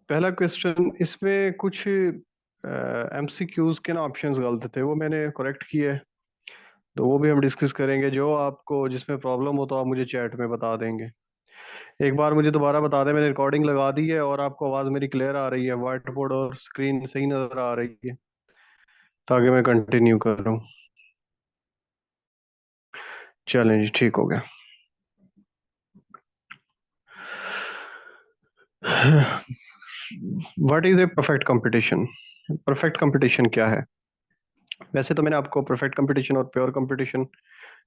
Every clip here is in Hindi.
पहला क्वेश्चन इसमें कुछ एमसीक्यूज के ना ऑप्शंस गलत थे, वो मैंने करेक्ट किए। तो वो भी हम डिस्कस करेंगे। जो आपको जिसमें प्रॉब्लम हो तो आप मुझे चैट में बता देंगे। एक बार मुझे दोबारा बता दें, मैंने रिकॉर्डिंग लगा दी है और आपको आवाज़ मेरी क्लियर आ रही है, व्हाइट बोर्ड और स्क्रीन सही नज़र आ रही है, ताकि मैं कंटिन्यू करूँ। चलें जी, ठीक हो गया। What is a perfect competition? Perfect competition क्या है? वैसे तो मैंने आपको परफेक्ट कंपटीशन और प्योर कंपटीशन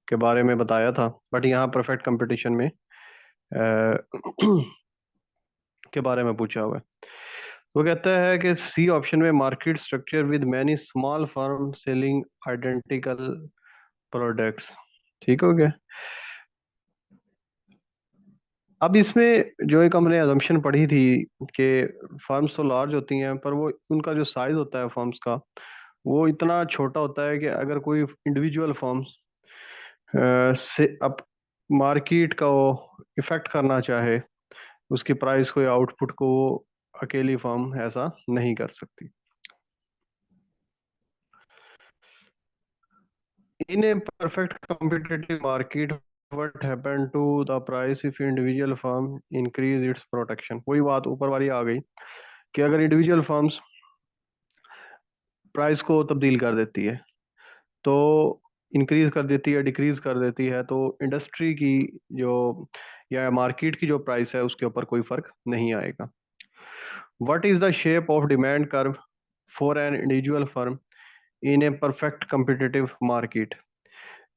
के बारे में बताया था, बट यहाँ परफेक्ट कंपटीशन में के बारे में पूछा हुआ है। वो कहता है कि सी ऑप्शन में market structure with many small firm selling identical products. ठीक हो गया। अब इसमें जो एक हमने अजम्पशन पढ़ी थी कि फर्म्स तो लार्ज होती हैं, पर वो उनका जो साइज होता है फर्म्स का, वो इतना छोटा होता है कि अगर कोई इंडिविजुअल फर्म्स से अब मार्केट का वो इफेक्ट करना चाहे, उसकी प्राइस को या आउटपुट को, वो अकेली फर्म ऐसा नहीं कर सकती। In a perfect competitive market what happen to the price if individual firm increase its protection? वही बात ऊपर वाली आ गई कि अगर इंडिविजुअल फर्म्स प्राइस को तब्दील कर देती है, तो इंक्रीज कर देती है, डिक्रीज कर देती है, तो इंडस्ट्री की जो या मार्केट की जो प्राइस है उसके ऊपर कोई फर्क नहीं आएगा। What is the shape of demand curve for an individual firm in a perfect competitive market?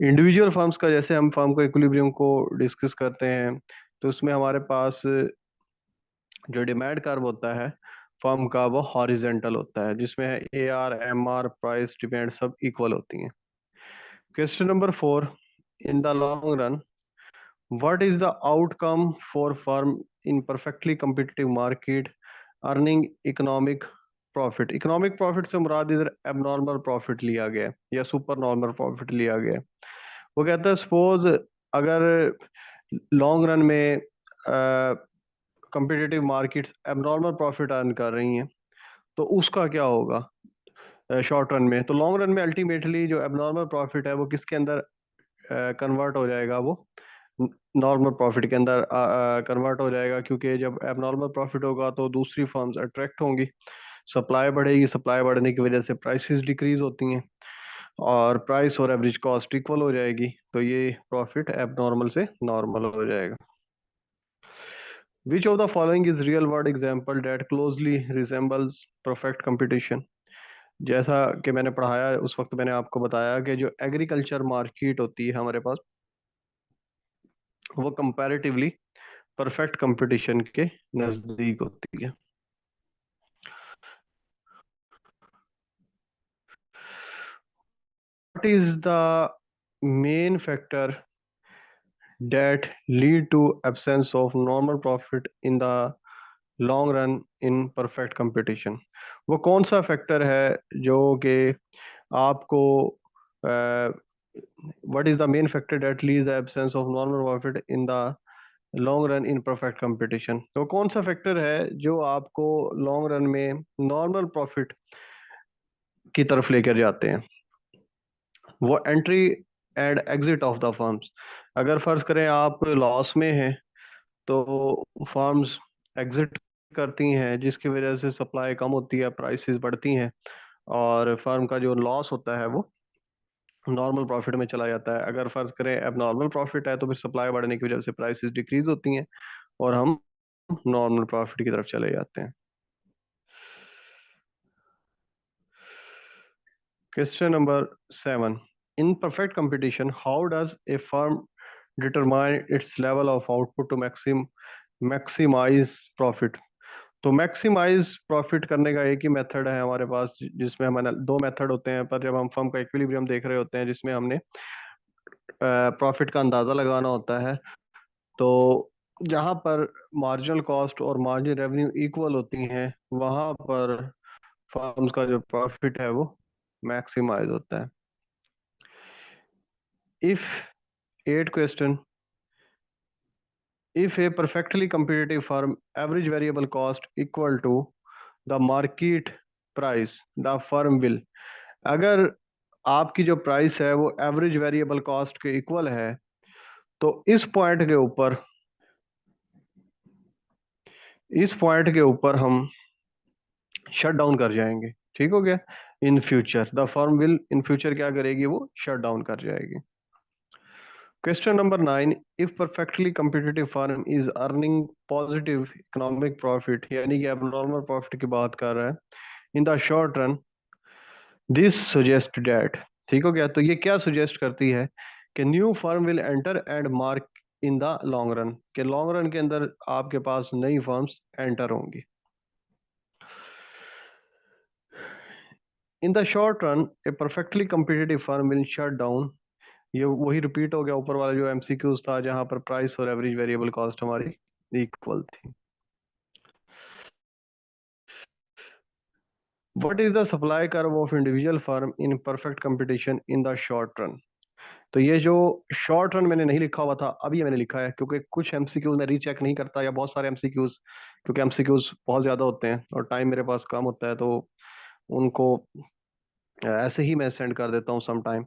Individual firms का, जैसे हम फर्म को इक्विलिब्रियम को डिस्कस करते हैं, तो उसमें हमारे पास जो डिमांड कर्व होता है फर्म का, वो हॉरिजेंटल होता है, जिसमें A R M R price demand सब इक्वल होती हैं। Question number 4, in the long run what is the outcome for firm in perfectly competitive market earning economic profit? Economic profit से मुराद इधर एबनॉर्मल प्रॉफिट लिया गया है या सुपर नॉर्मल प्रॉफिट लिया गया है। वो कहता है सपोज अगर लॉन्ग रन में competitive markets abnormal profit earn कर रही हैं, तो उसका क्या होगा शॉर्ट रन में? तो लॉन्ग रन में अल्टीमेटली जो एबनॉर्मल प्रॉफिट है वो किसके अंदर कन्वर्ट हो जाएगा? वो नॉर्मल प्रॉफिट के अंदर कन्वर्ट हो जाएगा, क्योंकि जब एबनॉर्मल प्रॉफिट होगा तो दूसरी फर्म्स अट्रैक्ट होंगी, सप्लाई बढ़ेगी, सप्लाई बढ़ने की वजह से प्राइसेस डिक्रीज होती हैं और प्राइस और एवरेज कॉस्ट इक्वल हो जाएगी, तो ये प्रॉफिट एबनॉर्मल से नॉर्मल हो जाएगा। Which of the following is real world example that closely resembles perfect competition? जैसा कि मैंने पढ़ाया उस वक्त मैंने आपको बताया कि जो एग्रीकल्चर मार्केट होती है हमारे पास, वो कंपैरेटिवली परफेक्ट कंपटीशन के नजदीक होती है। What is the main factor that lead to absence of normal profit in the long run in perfect competition? वो कौन सा फैक्टर है जो कि आपको what is the main factor that leads the absence of normal profit in the long run in perfect competition? तो कौन सा फैक्टर है जो आपको लॉन्ग रन में नॉर्मल प्रॉफिट की तरफ लेकर जाते हैं? वो entry and exit of the firms. अगर फर्ज करें आप लॉस में हैं, तो फर्म्स एग्जिट करती हैं, जिसकी वजह से सप्लाई कम होती है, प्राइसेस बढ़ती हैं, और फर्म का जो लॉस होता है वो नॉर्मल प्रॉफिट में चला जाता है। अगर फर्ज करें अब नॉर्मल प्रॉफिट है, तो फिर सप्लाई बढ़ने की वजह से प्राइसेस डिक्रीज होती हैं और हम नॉर्मल प्रॉफिट की तरफ चले जाते हैं। Question number 7, in perfect competition how does a firm determine its level of output to maximise profit? तो मैक्सिमाइज प्रॉफिट करने का एक ही मेथड है हमारे पास, जिसमें हमारे दो मेथड होते हैं, पर जब हम फर्म का इक्विलिब्रियम देख रहे होते हैं, जिसमें हमने प्रॉफिट का अंदाजा लगाना होता है, तो जहां पर मार्जिनल कॉस्ट और मार्जिन रेवेन्यू इक्वल होती हैं, वहां पर फर्म्स का जो प्रॉफिट है वो मैक्सिमाइज होता है। If at question, if a perfectly competitive firm average variable cost equal to the market price the firm will, अगर आपकी जो प्राइस है वो एवरेज वेरिएबल कॉस्ट के इक्वल है, तो इस पॉइंट के ऊपर हम शट डाउन कर जाएंगे। ठीक हो गया। In future the firm will, in future क्या करेगी, वो शट डाउन कर जाएगी। Question number 9, if perfectly competitive firm is earning positive economic profit, यानी कि एबनॉर्मल प्रॉफिट की बात कर रहा है, इन the short run this suggest that, ठीक हो गया, तो ये क्या सुजेस्ट करती है कि new firm will enter and mark in the long run, के लॉन्ग रन के अंदर आपके पास नई फर्म्स एंटर होंगी। इन the short run a perfectly competitive firm will shut down, ये वही रिपीट हो गया ऊपर वाला जो एमसीक्यूज था, जहां पर प्राइस और एवरेज वेरिएबल कॉस्ट हमारी इक्वल थी। What is the supply curve of individual firm in perfect competition in the short run, तो ये जो शॉर्ट रन मैंने नहीं लिखा हुआ था, अभी ये मैंने लिखा है, क्योंकि कुछ एमसीक्यूज में रीचेक नहीं करता, या बहुत सारे एमसीक्यूज, क्योंकि एमसीक्यूज बहुत ज्यादा होते हैं और टाइम मेरे पास कम होता है, तो उनको ऐसे ही मैं सेंड कर देता हूँ सम टाइम,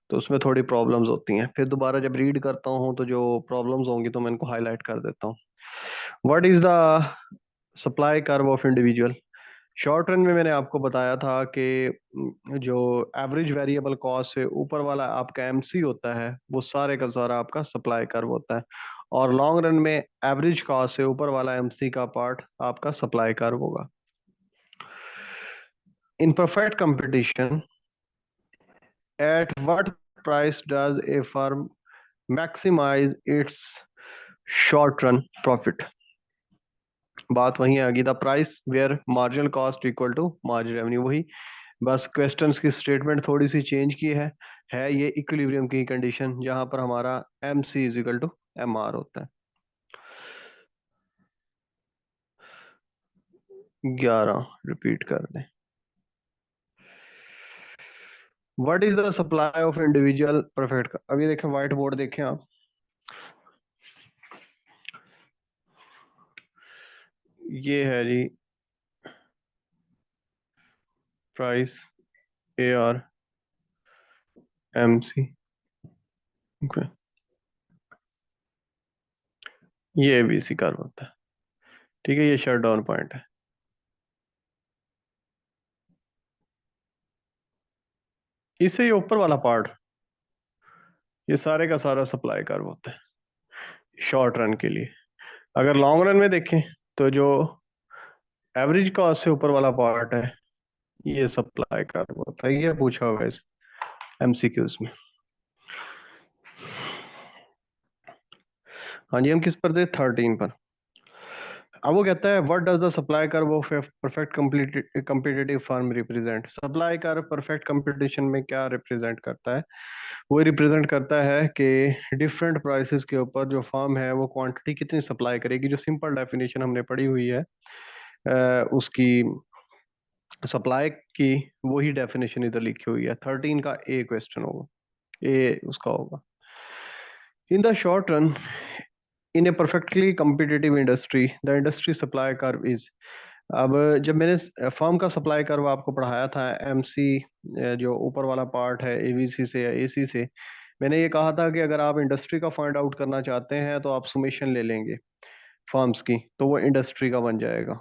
तो उसमें थोड़ी प्रॉब्लम्स होती हैं, फिर दोबारा जब रीड करता हूँ तो जो प्रॉब्लम्स होंगी तो मैं इनको हाईलाइट कर देता हूँ। What is the supply curve of individual, short run में मैंने आपको बताया था कि जो एवरेज वेरिएबल कॉस्ट से ऊपर वाला आपका एमसी होता है, वो सारे का सारा आपका सप्लाई कर्व होता है, और लॉन्ग रन में एवरेज कॉस्ट से ऊपर वाला एमसी का पार्ट आपका सप्लाई कर्व होगा। In perfect competition at what price does a firm maximise its short run profit, बात वही आ गई, the price where marginal cost equal to margin revenue, वही, बस क्वेश्चंस की स्टेटमेंट थोड़ी सी चेंज की है ये इक्विलिब्रियम की कंडीशन, जहां पर हमारा M C is equal to M R होता है। 11 रिपीट कर दें। What is the supply of individual perfect, अभी देखें व्हाइट बोर्ड देखें आप, ये है जी price A R M C, okay, ये बी सी कर्व होता है। ठीक है, ये शट डाउन पॉइंट है। इससे ये ऊपर वाला पार्ट, ये सारे का सारा सप्लाई कर्व होता है शॉर्ट रन के लिए। अगर लॉन्ग रन में देखें तो जो एवरेज कॉस्ट से ऊपर वाला पार्ट है, ये सप्लाई कर्व होता है, ये पूछा हुआ है इस एमसीक्यूज में। हाँ जी, हम किस पर थे, 13 पर। अब वो कहता है what does the supply curve of a perfect competitive firm represent, supply curve perfect competition में क्या रिप्रेजेंट करता है, वो रिप्रेजेंट करता है कि डिफरेंट प्राइसेस के ऊपर जो फर्म है वो क्वांटिटी कितनी सप्लाई करेगी, जो सिंपल डेफिनेशन हमने पढ़ी हुई है उसकी सप्लाई की, वही डेफिनेशन इधर लिखी हुई है। 13 का ए क्वेश्चन होगा, ए उसका होगा। In the short run in a perfectly competitive industry the industry supply curve is, अब जब मैंने फर्म का सप्लाई कर्व आपको पढ़ाया था एमसी, जो ऊपर वाला पार्ट है एवीसी से या एसी से, मैंने ये कहा था कि अगर आप इंडस्ट्री का फाइंड आउट करना चाहते हैं तो आप सुमेशन ले लेंगे फर्म्स की, तो वो इंडस्ट्री का बन जाएगा।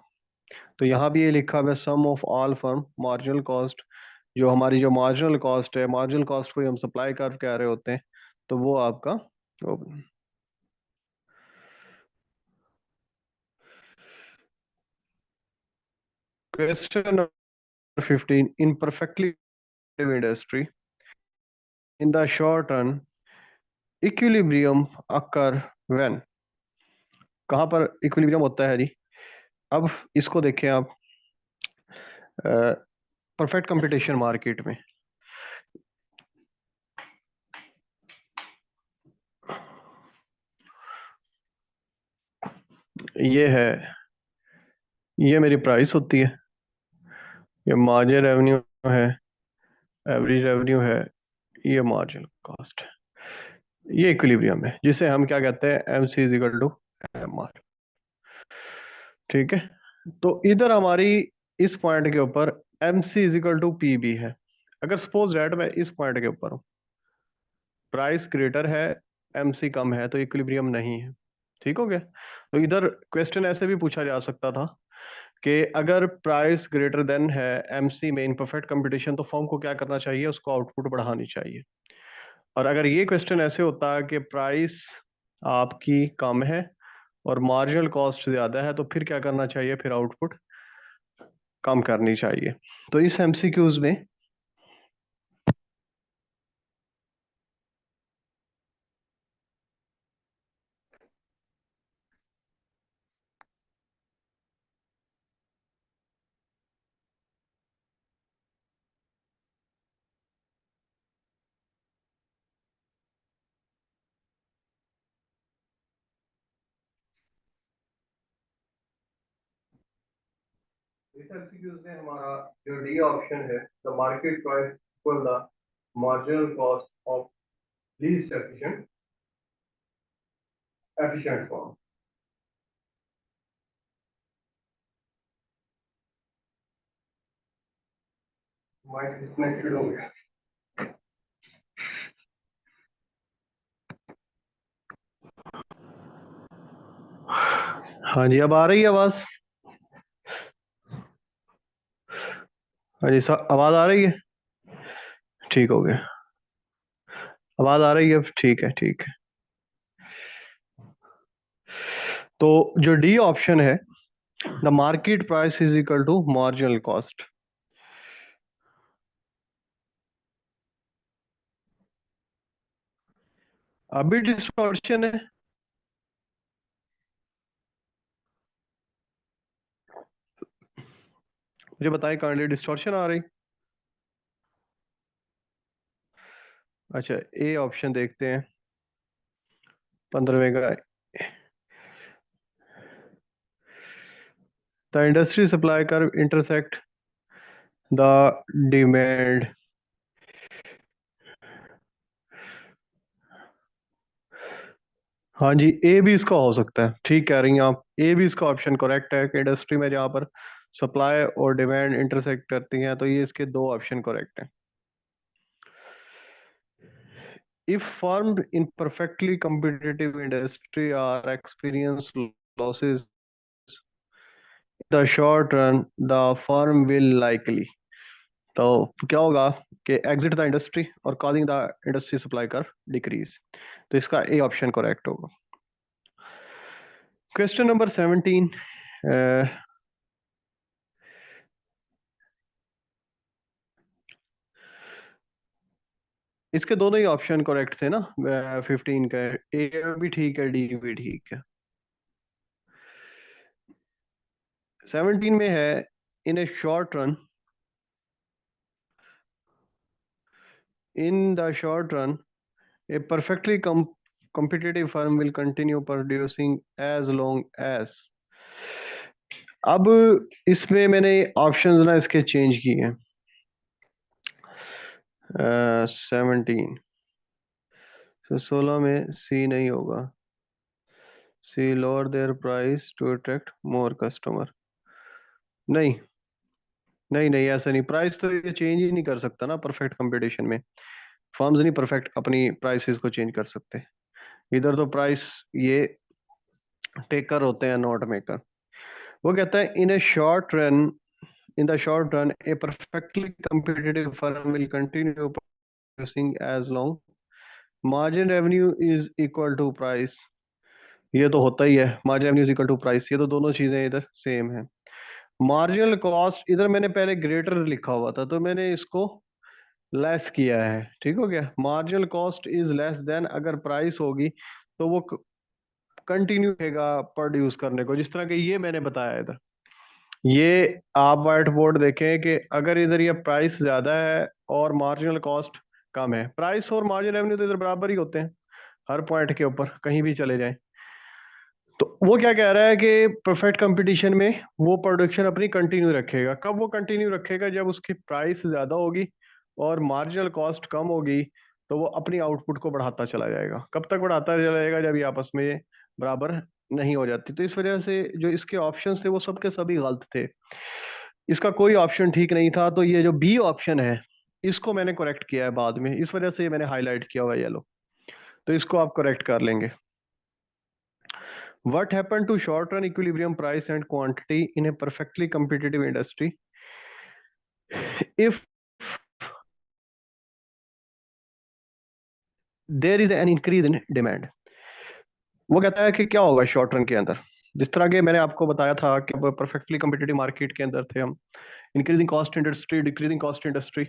तो यहाँ भी ये लिखा हुआ है sum of all firm marginal cost, जो हमारी जो मार्जिनल कॉस्ट है, मार्जिनल कॉस्ट को ही हम सप्लाई कर्व कह रहे होते हैं, तो वो आपका question number 15, in perfectly industry in the short run equilibrium occur when, कहाँ पर इक्विलिब्रियम होता है जी, अब इसको देखें आप, परफेक्ट कंपटीशन मार्केट में, ये है, ये मेरी प्राइस होती है, ये मार्जिन रेवेन्यू है, एवरेज रेवेन्यू है, ये मार्जिनल कॉस्ट, ये इक्विलिब्रियम है, जिसे हम क्या कहते हैं, M C is equal to M R. ठीक है, तो इधर हमारी इस पॉइंट के ऊपर M C is equal to P B है। अगर सपोज दैट मैं इस पॉइंट के ऊपर हूँ, प्राइस ग्रेटर है, एम सी कम है, तो इक्विलिब्रियम नहीं है। ठीक हो गया। तो इधर क्वेश्चन ऐसे भी पूछा जा सकता था कि अगर प्राइस ग्रेटर देन है एम सी में इन परफेक्ट कंपटीशन, तो फर्म को क्या करना चाहिए, उसको आउटपुट बढ़ानी चाहिए। और अगर ये क्वेश्चन ऐसे होता है कि प्राइस आपकी कम है और मार्जिनल कॉस्ट ज्यादा है, तो फिर क्या करना चाहिए, फिर आउटपुट कम करनी चाहिए। तो इस एमसीक्यूज में इस एमसीक्यूज में हमारा जो डी ऑप्शन है, the market price equal the marginal cost of least efficient form. Mic disconnected हो गया। हाँ जी, अब आ रही है आवाज? हाँ जी सर, आवाज आ रही है? ठीक हो गया। आवाज आ रही है, ठीक है ठीक है। तो जो डी ऑप्शन है, the market price is equal to marginal cost, अभी डिस्टॉर्शन है? मुझे बताएं, काइंडली, डिस्टॉर्शन आ रही? अच्छा, ए ऑप्शन देखते हैं, 15वें का। The industry supply curve intersect the demand. हाँ जी, ए भी इसका हो सकता है, ठीक कह रही हैं आप, ए भी इसका ऑप्शन करेक्ट है कि इंडस्ट्री में जहाँ पर सप्लाई और डिमांड इंटरसेक्ट करती हैं, तो ये इसके दो ऑप्शन करेक्ट हैं। If firm in perfectly competitive industry are experience losses in the short run, the firm will likely, तो क्या होगा कि एग्जिट द इंडस्ट्री और कॉजिंग द इंडस्ट्री सप्लाई कर डिक्रीज। तो इसका ए ऑप्शन करेक्ट होगा। क्वेश्चन नंबर 17, इसके दोनों ही ऑप्शन करेक्ट थे ना, 15 का, ए भी ठीक है, डी भी ठीक है। 17 में है, in a short run, in the short run a perfectly competitive firm will continue producing as long as। अब इसमें मैंने ऑप्शंस ना इसके चेंज किए हैं। 17, तो 16 में सी नहीं होगा, C lower their price to attract more customer. नहीं नहीं नहीं, ऐसा नहीं, प्राइस तो ये चेंज ही नहीं कर सकता ना परफेक्ट कंपटीशन में। फर्म्स नहीं परफेक्ट अपनी प्राइसेस को चेंज कर सकते। इधर तो प्राइस ये टेकर होते हैं, नॉट मेकर। वो कहता है, in a short run, in the short run, a perfectly competitive firm will continue producing as long margin revenue is equal to price। ये तो होता ही है, margin revenue is equal to price, ये तो दोनों चीजें इधर सेम है। मार्जिनल कॉस्ट इधर मैंने पहले ग्रेटर लिखा हुआ था, तो मैंने इसको लेस किया है। ठीक हो गया, marginal cost is less than, अगर प्राइस होगी तो वो कंटिन्यू रहेगा प्रोड्यूस करने को, जिस तरह के ये मैंने बताया इधर। ये आप व्हाइट बोर्ड देखें कि अगर इधर ये प्राइस ज्यादा है और मार्जिनल कॉस्ट कम है, प्राइस और मार्जिन रेवेन्यू तो इधर बराबर ही होते हैं हर पॉइंट के ऊपर, कहीं भी चले जाएं। तो वो क्या कह रहा है कि परफेक्ट कंपटीशन में वो प्रोडक्शन अपनी कंटिन्यू रखेगा। कब वो कंटिन्यू रखेगा, जब उसकी प्राइस ज्यादा होगी और मार्जिनल कॉस्ट कम होगी, तो वो अपनी आउटपुट को बढ़ाता चला जाएगा। कब तक बढ़ाता चला जाएगा, जब ये आपस में बराबर नहीं हो जाती। तो इस वजह से जो इसके ऑप्शंस थे वो सबके सभी गलत थे। इसका कोई ऑप्शन ठीक नहीं था, तो ये जो बी ऑप्शन है इसको मैंने करेक्ट किया है बाद में, इस वजह से ये मैंने हाईलाइट किया हुआ है येलो। तो इसको आप करेक्ट कर लेंगे। What happen to short run equilibrium price and quantity in a perfectly competitive industry if there is an increase in demand. वो कहता है कि क्या होगा शॉर्ट रन के अंदर, जिस तरह के मैंने आपको बताया था कि परफेक्टली कम्पिटिटिव मार्केट के अंदर थे हम, increasing cost industry, decreasing cost industry,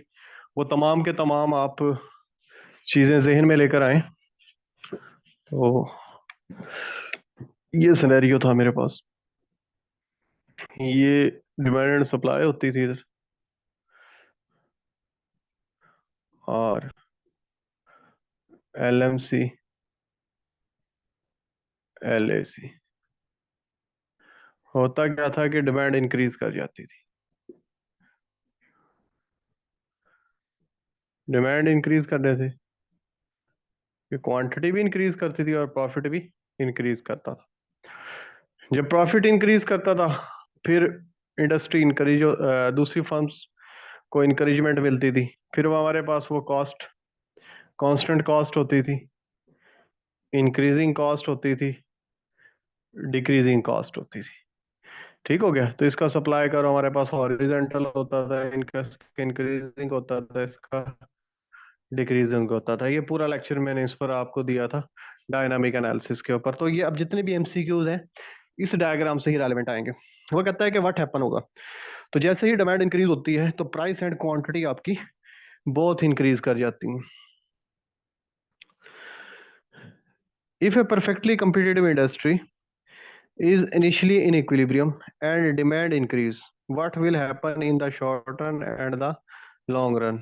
वो तमाम के तमाम आप चीजें जहन में लेकर आए। तो ये सिनेरियो था मेरे पास, ये डिमांड एंड सप्लाई होती थी इधर, और LMC LAC। होता क्या था कि डिमांड इंक्रीज कर जाती थी, डिमांड इंक्रीज करने से ये क्वांटिटी भी इंक्रीज करती थी और प्रॉफिट भी इंक्रीज करता था। जब प्रॉफिट इंक्रीज करता था, फिर इंडस्ट्री इंकरेज, दूसरी फर्म्स को इंकरेजमेंट मिलती थी, फिर वो हमारे पास वो कॉस्ट, कांस्टेंट कॉस्ट होती थी, इंक्रीजिंग कॉस्ट होती थी, डिक्रीजिंग कॉस्ट होती थी। ठीक हो गया। तो इसका सप्लाई करो हमारे पास हॉरिजेंटल होता था, इनका इंक्रीजिंग होता था, इसका डिक्रीजिंग होता था। ये पूरा लेक्चर मैंने इस पर आपको दिया था डायनामिक एनालिसिस के ऊपर। तो ये अब जितने भी MCQs हैं इस डायग्राम से ही रेलेवेंट आएंगे। वो कहता है कि व्हाट हैपन होगा, तो जैसे ही डिमांड इंक्रीज होती है तो प्राइस एंड क्वांटिटी आपकी बोथ इंक्रीज कर जाती हैं। If A perfectly competitive industry is initially in equilibrium and demand increase, what will happen in the short run and the long run?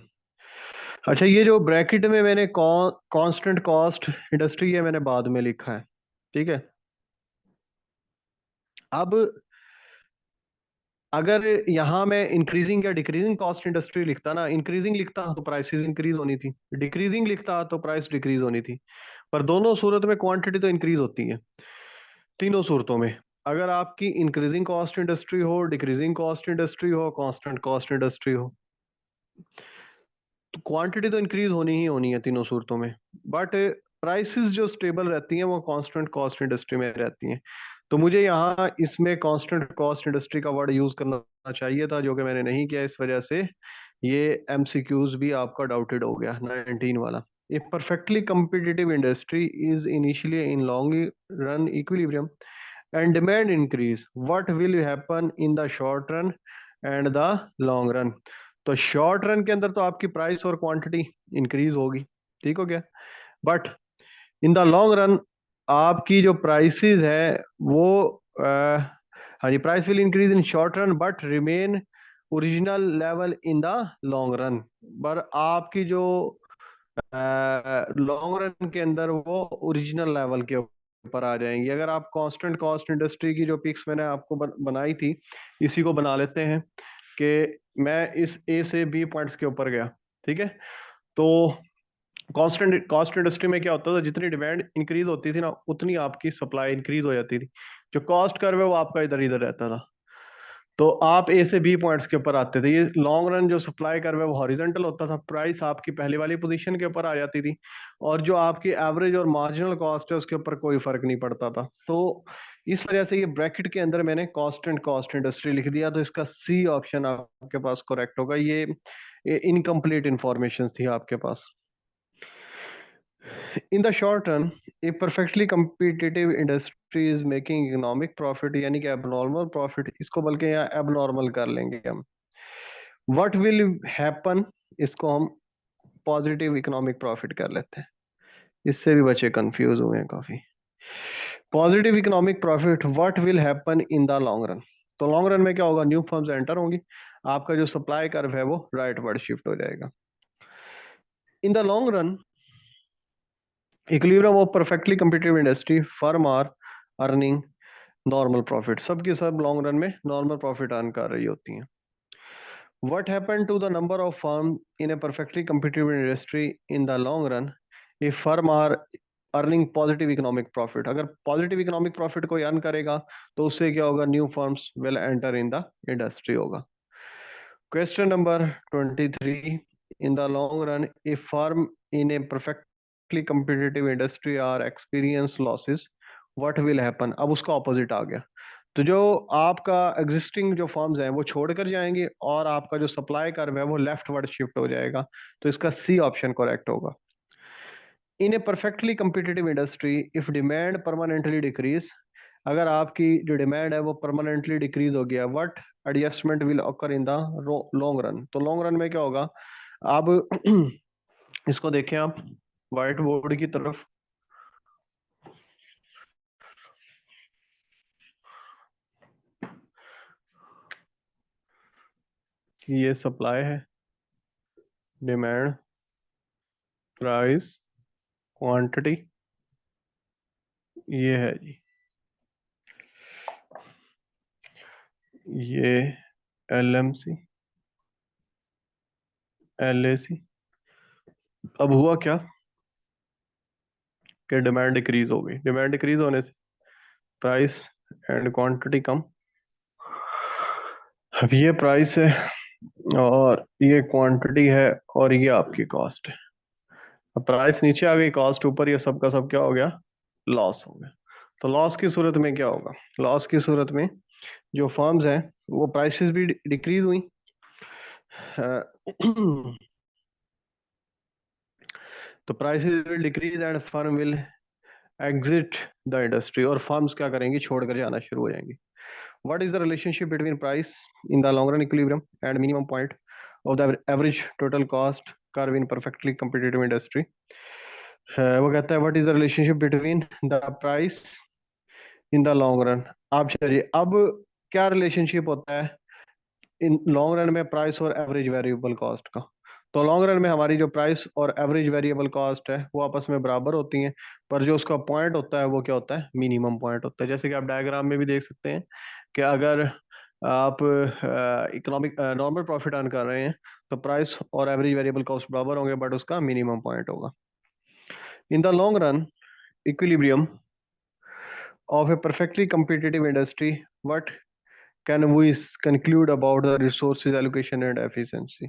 अच्छा, ये जो ब्रैकेट में मैंने कांस्टेंट कॉस्ट इंडस्ट्री है मैंने बाद में लिखा है, ठीक है। अब अगर यहाँ मैं इंक्रीजिंग या डिक्रीजिंग कॉस्ट इंडस्ट्री लिखता ना, इंक्रीजिंग लिखता तो प्राइसेस इंक्रीज होनी थी, डिक्रीजिंग लिखता तो प्राइस डिक्रीज होनी थी। पर दोनों सूरत में क्वांटिटी तो इंक्रीज होती है, तीनों सूरतों में। अगर आपकी इंक्रीजिंग कॉस्ट इंडस्ट्री हो, डिक्रीजिंग कॉस्ट इंडस्ट्री हो, कांस्टेंट कॉस्ट इंडस्ट्री हो, तो क्वांटिटी तो इंक्रीज होनी ही होनी है तीनों सूरतों में। बट प्राइसेस जो स्टेबल रहती हैं वो कांस्टेंट कॉस्ट इंडस्ट्री में रहती हैं। तो मुझे यहाँ इसमें कांस्टेंट कॉस्ट इंडस्ट्री का वर्ड यूज करना चाहिए था, जो कि मैंने नहीं किया। इस वजह से ये MCQs भी आपका डाउटेड हो गया 19 वाला। ए perfectly competitive industry is initially in long run equilibrium and demand increase, what will happen in the short run and the long run? तो शॉर्ट रन के अंदर तो आपकी प्राइस और क्वांटिटी इंक्रीज होगी, ठीक हो गया। But in the long run आपकी जो प्राइसेस है वो हाँ जी, price will increase in short run but remain original level in the long run. पर आपकी जो लॉन्ग रन के अंदर वो ओरिजिनल लेवल के ऊपर आ जाएंगी। अगर आप कांस्टेंट कॉस्ट इंडस्ट्री की जो पिक्स मैंने आपको बनाई थी, इसी को बना लेते हैं कि मैं इस A से B पॉइंट्स के ऊपर गया, ठीक है। तो कांस्टेंट कॉस्ट इंडस्ट्री में क्या होता था, जितनी डिमांड इंक्रीज होती थी ना उतनी आपकी सप्लाई इंक्रीज हो जाती थी। जो कॉस्ट कर्व है वो आपका इधर इधर रहता था। तो आप A से B पॉइंट्स के ऊपर आते थे। ये लॉन्ग रन जो सप्लाई कर्व है वो हॉरिजेंटल होता था, प्राइस आपकी पहली वाली पोजीशन के ऊपर आ जाती थी, और जो आपकी एवरेज और मार्जिनल कॉस्ट है उसके ऊपर कोई फर्क नहीं पड़ता था। तो इस वजह से ये ब्रैकेट के अंदर मैंने कांस्टेंट कॉस्ट इंडस्ट्री लिख दिया। तो इसका C ऑप्शन आपके पास करेक्ट होगा। ये इनकम्प्लीट इंफॉर्मेशन थी आपके पास। In the short run a perfectly competitive industry is making economic profit, यानी कि एबनॉर्मल प्रॉफिट, इसको बल्कि यहाँ एबनॉर्मल कर लेंगे हम। व्हाट विल हैपन, इसको हम पॉजिटिव इकोनॉमिक प्रॉफिट कर लेते हैं, इससे भी बच्चे कंफ्यूज हुए हैं काफी। Positive economic profit what will happen in the long run. तो लॉन्ग रन में क्या होगा, न्यू फर्म्स एंटर होंगी, आपका जो सप्लाई कर्व है वो राइट वर्ड शिफ्ट हो जाएगा। In the long run equilibrium of perfectly competitive industry firm are earning normal profit, सबकी सब लॉन्ग रन में नॉर्मल प्रॉफिट अर्न कर रही होती हैं। What happened to the number of firms in a perfectly competitive industry in the long run if firm are earning positive economic profit? अगर पॉजिटिव इकोनॉमिक प्रॉफिट कोई अर्न करेगा तो उससे क्या होगा, new firms will enter in the industry होगा। Question number 23. In the long run, if firm in a perfectly competitive industry are experience losses, what will happen? अब उसका ऑपोजिट आ गया। तो जो आपका एग्जिस्टिंग जो फर्म्स हैं वो छोड़कर जाएंगे और आपका जो सप्लाई कर्व है वो लेफ्ट वर्ड शिफ्ट हो जाएगा। तो इसका सी ऑप्शन करेक्ट होगा। In a perfectly competitive industry if demand permanently decrease, अगर आपकी जो डिमांड है वो परमानेंटली डिक्रीज हो गया, what adjustment will occur in the long run? तो लॉन्ग रन में क्या होगा? अब इसको देखें आप व्हाइट बोर्ड की तरफ। कि ये सप्लाई है, डिमांड, प्राइस, क्वांटिटी, ये है जी, ये एलएमसी, एलएसी। अब हुआ क्या कि डिमांड डिक्रीज हो गई। डिमांड डिक्रीज होने से प्राइस एंड क्वांटिटी कम। अब ये प्राइस है और ये क्वांटिटी है और ये आपकी कॉस्ट है। अब प्राइस नीचे आ गई, कॉस्ट ऊपर, ये सब का सब क्या हो गया? लॉस हो गया। तो लॉस की सूरत में क्या होगा? लॉस की सूरत में जो फर्म्स हैं वो प्राइसेस भी डिक्रीज हुई। तो prices will decrease and firm will exit the industry, और फर्म्स क्या करेंगी? छोड़कर जाना शुरू हो जाएंगी। What is the relationship between price in the long run equilibrium and minimum point of the average total cost curve in perfectly competitive industry? वो कहता है what is the relationship between the price in the long run? आप चलिए, अब क्या रिलेशनशिप होता है इन लॉन्ग रन में प्राइस और एवरेज वेरिएबल कॉस्ट का? तो लॉन्ग रन में हमारी जो प्राइस और एवरेज वेरिएबल कॉस्ट है वो आपस में बराबर होती हैं, पर जो उसका पॉइंट होता है वो क्या होता है? मिनिमम पॉइंट होता है। जैसे कि आप डायग्राम में भी देख सकते हैं कि अगर आप इकोनॉमिक नॉर्मल प्रॉफिट अर्न कर रहे हैं तो प्राइस और एवरेज वेरिएबल कॉस्ट बराबर होंगे, बट उसका मिनिमम पॉइंट होगा। In the long run equilibrium of a perfectly competitive industry, what can we conclude about the resources allocation and efficiency?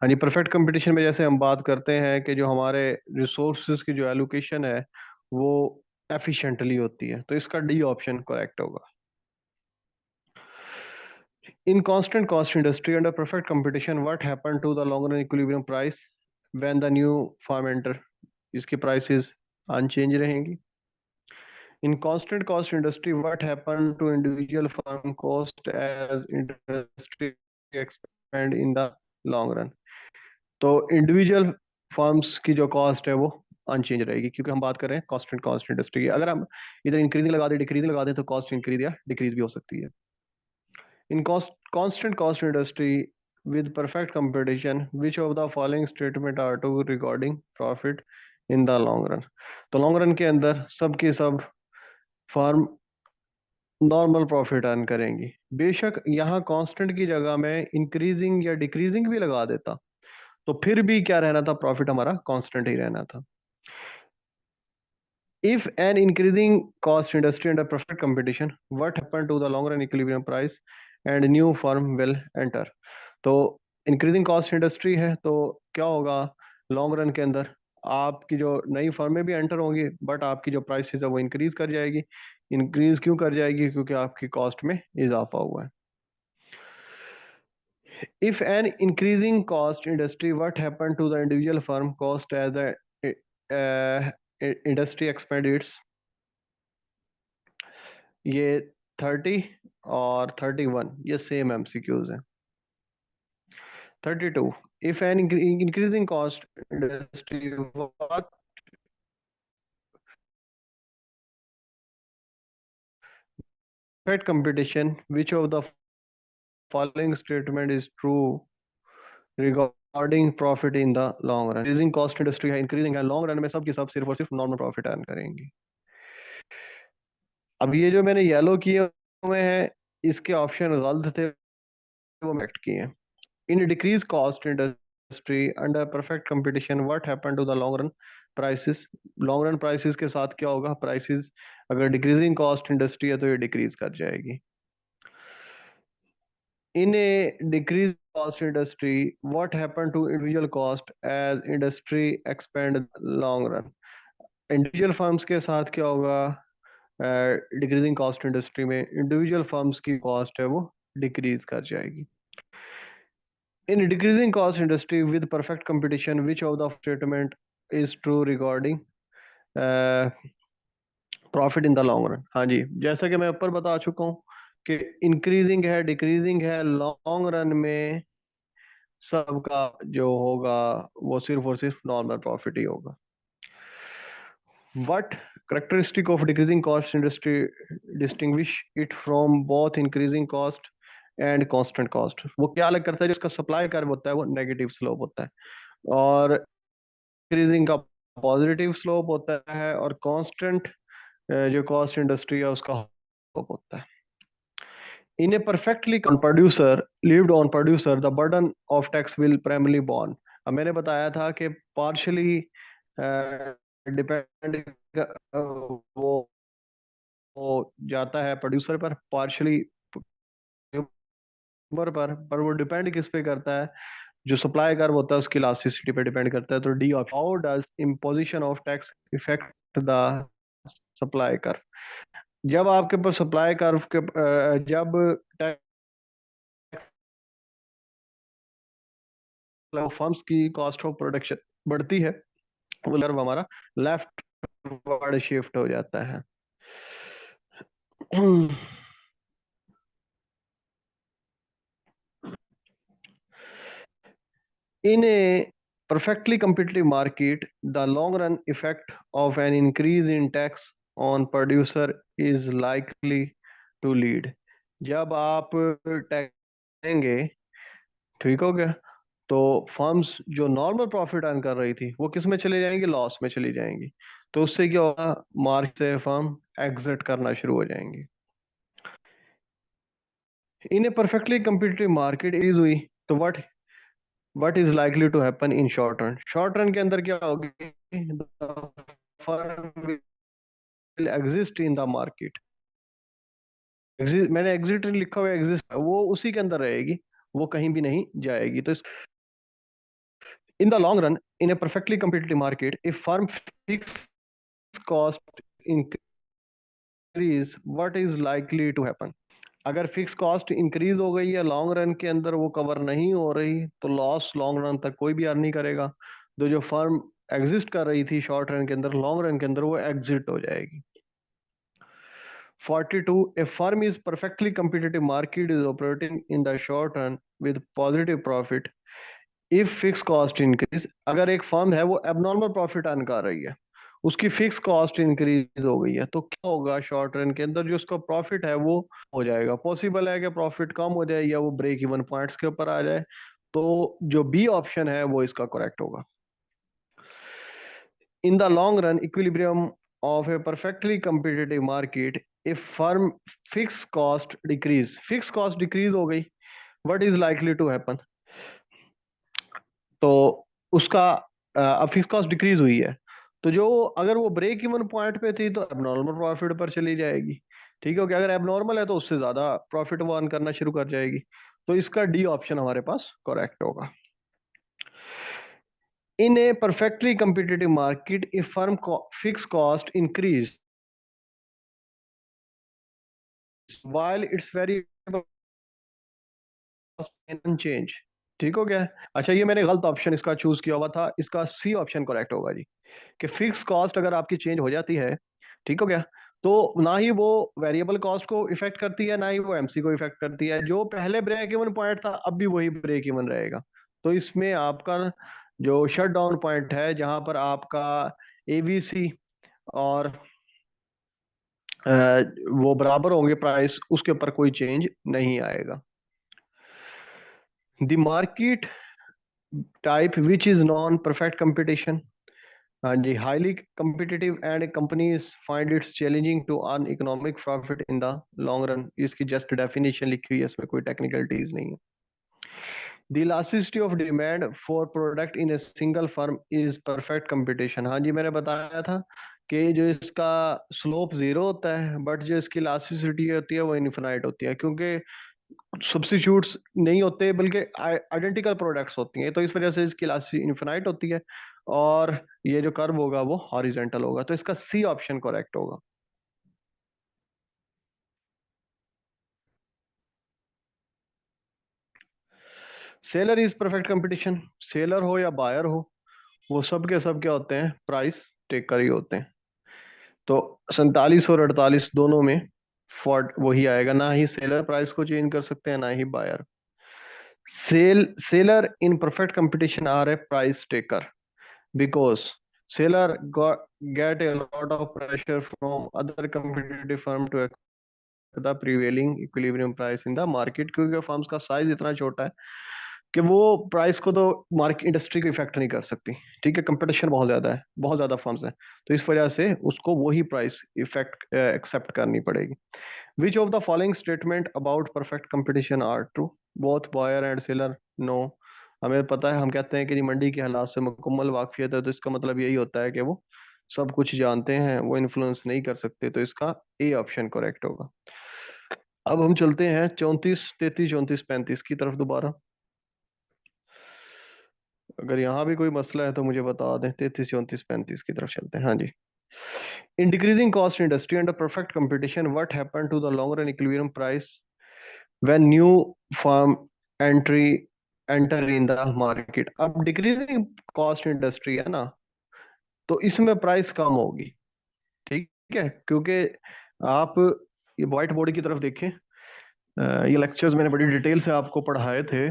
हाँ जी, परफेक्ट कंपटीशन में जैसे हम बात करते हैं कि जो हमारे रिसोर्सेज की जो एलोकेशन है वो एफिशिएंटली होती है, तो इसका डी ऑप्शन करेक्ट होगा। In constant cost industry under perfect competition, what happened to the long run equilibrium price when the new firm enter? इसकी prices unchanged रहेंगी। In constant cost industry, what happened to individual firm cost as industry expand in the long run? तो individual firms की जो cost है वो अनचेंज रहेगी, क्योंकि हम बात कर रहे हैं constant cost industry की। अगर हम इधर इंक्रीजिंग लगा दें, डिक्रीजिंग लगा दें, तो कॉस्ट इंक्रीज या डिक्रीज भी हो सकती है। In constant cost industry with perfect competition, which of the following statement are true regarding profit in the long run? तो लॉन्ग रन के अंदर सब के सब फर्म नॉर्मल प्रॉफिट अर्न करेंगी। बेशक यहाँ कांस्टेंट की जगह में इंक्रीजिंग या डिक्रीजिंग भी लगा देता तो फिर भी क्या रहना था? प्रॉफिट हमारा कांस्टेंट ही रहना था। If an increasing cost industry under perfect competition, what happened to the long run equilibrium price and new firm will enter? तो इंक्रीजिंग कॉस्ट इंडस्ट्री है तो क्या होगा लॉन्ग रन के अंदर? आपकी जो नई फर्में भी एंटर होंगी, बट आपकी जो प्राइसेस है वो इंक्रीज कर जाएगी। इंक्रीज क्यों कर जाएगी? क्योंकि आपकी कॉस्ट में इजाफा हुआ है। If an increasing cost industry, what happened to the individual firm cost as the uh, industry expands? ये 30 और 31 ये सेम एमसीक्यूज हैं। 32, if an increasing cost industry perfect competition, which of the following statement is true regarding profit in the long run? Increasing cost industry है, इंक्रीजिंग है, लॉन्ग रन में सब के सब सिर्फ और सिर्फ नॉर्मल प्रॉफिट अर्न करेंगे। अब ये जो मैंने येलो किए हुए हैं इसके ऑप्शन गलत थे, वो करेक्ट किए हैं। In decrease cost industry under perfect competition, what happen to the long run prices? Long run prices के साथ क्या होगा? प्राइसेस अगर डिक्रीजिंग कॉस्ट इंडस्ट्री है तो ये डिक्रीज कर जाएगी। इन ए decrease cost industry, what happened to individual cost as industry expand long run? Individual firms के साथ क्या होगा? डिक्रीजिंग कॉस्ट इंडस्ट्री में इंडिविजुअल फर्म्स की कॉस्ट है वो डिक्रीज कर जाएगी. इन decreasing cost industry with perfect competition which of the statement is true regarding profit in the long run? हाँ जी, जैसा कि मैं ऊपर बता चुका हूँ कि इंक्रीजिंग है डिक्रीजिंग है, लॉन्ग रन में सबका जो होगा वो सिर्फ और सिर्फ नॉर्मल प्रॉफिट ही होगा. What characteristic of decreasing cost industry distinguish it from both increasing cost and constant cost? वो क्या अलग करता है? जिसका सप्लाई कर्व होता है वो नेगेटिव स्लोप होता है और इंक्रीजिंग का पॉजिटिव स्लोप होता है और कांस्टेंट जो कॉस्ट इंडस्ट्री है उसका स्लोप होता है. In a perfectly producer lived on producer the burden of tax will primarily borne. अब मैंने बताया था कि पार्शली डिपेंड वो जाता है प्रोड्यूसर पर, पार्शली पर वो डिपेंड किस पे करता है? जो सप्लाई कर्व होता है उसकी इलास्टिसिटी पे डिपेंड करता है. तो D option. How does imposition of tax effect the supply curve? जब आपके पास सप्लाई कर्व के जब टैक्स फर्म्स की कॉस्ट ऑफ प्रोडक्शन बढ़ती है वो कर्व हमारा लेफ्ट वर्ड शिफ्ट हो जाता है. In a perfectly competitive market, the long run effect of an increase in tax on producer is likely to lead. जब आप टैक्स देंगे, ठीक हो गया, तो फर्म्स जो नॉर्मल प्रॉफिट अर्न कर रही थी वो किस में चली जाएंगी? लॉस में चली जाएंगी. तो उससे क्या होगा? मार्केट से फर्म एग्जिट करना शुरू हो जाएंगी. इन a perfectly competitive market is हुई तो what is likely to happen in short run? Short run के अंदर क्या होगी? Firm will exist in the market. मैंने एग्जिट लिखा हुआ है, एग्जिस्ट वो उसी के अंदर रहेगी, वो कहीं भी नहीं जाएगी. तो in the long run in a perfectly competitive market if firm fix cost increase what is likely to happen? अगर फिक्स कॉस्ट इंक्रीज हो गई है लॉन्ग रन के अंदर वो कवर नहीं हो रही तो लॉस लॉन्ग रन तक कोई भी अर्न नहीं करेगा. तो जो फर्म एग्जिस्ट कर रही थी शॉर्ट रन के अंदर, लॉन्ग रन के अंदर वो एग्जिट हो जाएगी. 42. A firm is perfectly competitive market is operating in the short run with positive profit if fixed cost increase. अगर एक फर्म है वो एबनॉर्मल प्रॉफिट अर्न कर रही है, उसकी फिक्स कॉस्ट इंक्रीज हो गई है, तो क्या होगा? शॉर्ट रन के अंदर जो उसका प्रॉफिट है वो हो जाएगा. पॉसिबल है कि प्रॉफिट कम हो जाए या वो ब्रेक इवन पॉइंट्स के ऊपर आ जाए. तो जो बी ऑप्शन है वो इसका करेक्ट होगा. In the long run equilibrium of a perfectly competitive market if firm fixed cost decrease हो गई, what is likely to happen? तो उसका अब फिक्स कॉस्ट डिक्रीज हुई है तो जो अगर वो ब्रेक इवन पॉइंट पे थी तो एबनॉर्मल प्रॉफिट पर चली जाएगी. ठीक है, कि अगर एबनॉर्मल है तो उससे ज्यादा प्रॉफिट वो अर्न करना शुरू कर जाएगी. तो इसका डी ऑप्शन हमारे पास करेक्ट होगा. In a perfectly competitive market if firm fix cost increase while its variable change. ठीक हो गया? अच्छा, ये मैंने गलत ऑप्शन इसका चूज किया हुआ था, इसका सी ऑप्शन करेक्ट होगा जी, कि फिक्स कॉस्ट अगर आपकी चेंज हो जाती है, ठीक हो गया, तो ना ही वो वेरिएबल कॉस्ट को इफेक्ट करती है ना ही वो एमसी को इफेक्ट करती है. जो पहले ब्रेक इवन पॉइंट था अब भी वही ब्रेक इवन रहेगा. तो इसमें आपका जो शट डाउन पॉइंट है जहां पर आपका एबीसी और वो बराबर होंगे प्राइस, उसके ऊपर कोई चेंज नहीं आएगा. The market type which is non perfect competition. हाँ जी, highly competitive and companies find it challenging to earn economic profit in the long run. इसकी जस्ट डेफिनेशन लिखी हुई है, इसमें कोई टेक्निकलिटीज नहीं है. The elasticity of demand for product in a single firm is perfect competition. हाँ जी, मैंने बताया था कि जो इसका स्लोप जीरो होता है बट जो इसकी इलास्टिसिटी होती है वो इनफिनाइट होती है, क्योंकि सब्स्टिट्यूट्स नहीं होते, बल्कि आइडेंटिकल प्रोडक्ट्स होती हैं, तो इस वजह से इसकी इलास्टिसिटी इन्फिनाइट होती है, और ये जो कर्व होगा वो हॉरिजेंटल होगा, तो इसका सी ऑप्शन करेक्ट होगा। Seller is perfect competition, seller हो या बायर हो, वो सब के सब क्या होते हैं, प्राइस टेकर ही होते हैं। तो 47 और 48 दोनों में फॉर्ट वही आएगा, ना ही सेलर प्राइस को चेंज कर सकते हैं ना ही buyer. Seller in perfect competition are a price taker because seller get a lot of pressure from other competitive firm to accept the prevailing equilibrium price in the market, क्योंकि फर्म्स का साइज इतना छोटा है कि वो प्राइस को तो मार्केट इंडस्ट्री को इफेक्ट नहीं कर सकती। ठीक है, कंपटीशन बहुत ज्यादा है, बहुत ज्यादा फर्म्स हैं, तो इस वजह से उसको वही प्राइस इफेक्ट एक्सेप्ट करनी पड़ेगी। Which of the following statement about perfect competition are true, both buyer and seller know. हमें पता है, हम कहते हैं कि जी मंडी के हालात से मुकम्मल वाकफियत है, तो इसका मतलब यही होता है कि वो सब कुछ जानते हैं, वो इन्फ्लुएंस नहीं कर सकते, तो इसका ए ऑप्शन करेक्ट होगा। अब हम चलते हैं 34, 33, 34, 35 की तरफ दोबारा। अगर यहाँ भी कोई मसला है तो मुझे बता दें। 33, 34, 35 की तरफ चलते हैं। हाँ जी। In decreasing cost industry under perfect competition, what happen to the long run equilibrium price when new firm entry enter in the market. अब डिक्रीजिंग कॉस्ट इंडस्ट्री है ना, तो इसमें प्राइस कम होगी। ठीक है, क्योंकि आप ये व्हाइट बोर्ड की तरफ देखें, ये लेक्चर्स मैंने बड़ी डिटेल से आपको पढ़ाए थे।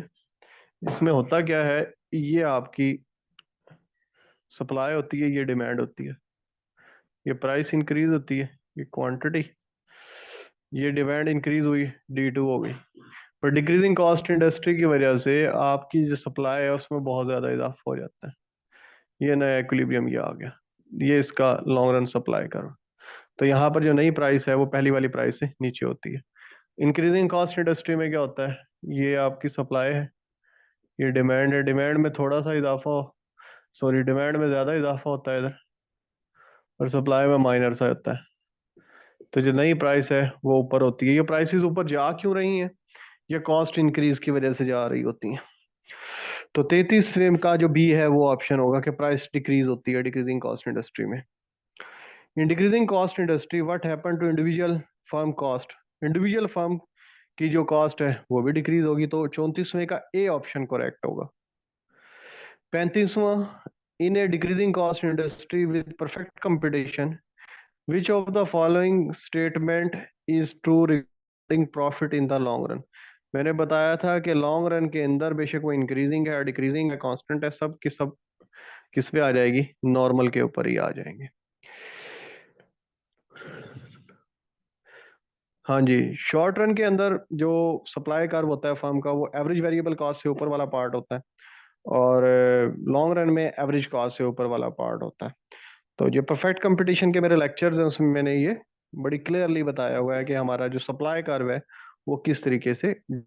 इसमें होता क्या है, ये आपकी सप्लाई होती है, ये डिमांड होती है, ये प्राइस इंक्रीज होती है, ये क्वांटिटी, ये डिमांड इंक्रीज हुई, D2 हो गई। पर डिक्रीजिंग कॉस्ट इंडस्ट्री की वजह से आपकी जो सप्लाई है उसमें बहुत ज़्यादा इजाफा हो जाता है। ये नया इक्विलिब्रियम ये आ गया, ये इसका लॉन्ग रन सप्लाई कर। तो यहाँ पर जो नई प्राइस है वो पहली वाली प्राइस से नीचे होती है। इंक्रीजिंग कॉस्ट इंडस्ट्री में क्या होता है, ये आपकी सप्लाई है, ये डिमांड है, डिमांड में थोड़ा सा इजाफा हो, सॉरी डिमांड में ज़्यादा इजाफा होता है इधर, और सप्लाई में माइनर सा होता है। तो जो नई प्राइस है वो ऊपर होती है। ये प्राइसेस ऊपर जा क्यों रही हैं, ये कॉस्ट इंक्रीज की वजह से जा रही होती हैं। तो 33वें का जो बी है वो ऑप्शन होगा कि प्राइस डिक्रीज होती है डिक्रीजिंग कॉस्ट इंडस्ट्री में। In decreasing cost industry what happen to individual firm cost, individual firm की जो कॉस्ट है वो भी डिक्रीज होगी, तो 34वें का ए ऑप्शन करेक्ट होगा। 35वां, in a decreasing cost industry with perfect competition which of the following statement is true regarding profit in the long run. मैंने बताया था कि लॉन्ग रन के अंदर बेशक वो इंक्रीजिंग है, डिक्रीजिंग है, कांस्टेंट है, सब की सब किस पे आ जाएगी, नॉर्मल के ऊपर ही आ जाएंगे। हाँ जी, शॉर्ट रन के अंदर जो सप्लाई कर्व होता है फर्म का, वो एवरेज वेरिएबल कॉस्ट से ऊपर वाला पार्ट होता है, और लॉन्ग रन में एवरेज कॉस्ट से ऊपर वाला पार्ट होता है। तो जो परफेक्ट कंपटीशन के मेरे लेक्चर्स हैं उसमें मैंने ये बड़ी क्लियरली बताया हुआ है कि हमारा जो सप्लाई कर्व है वो किस तरीके से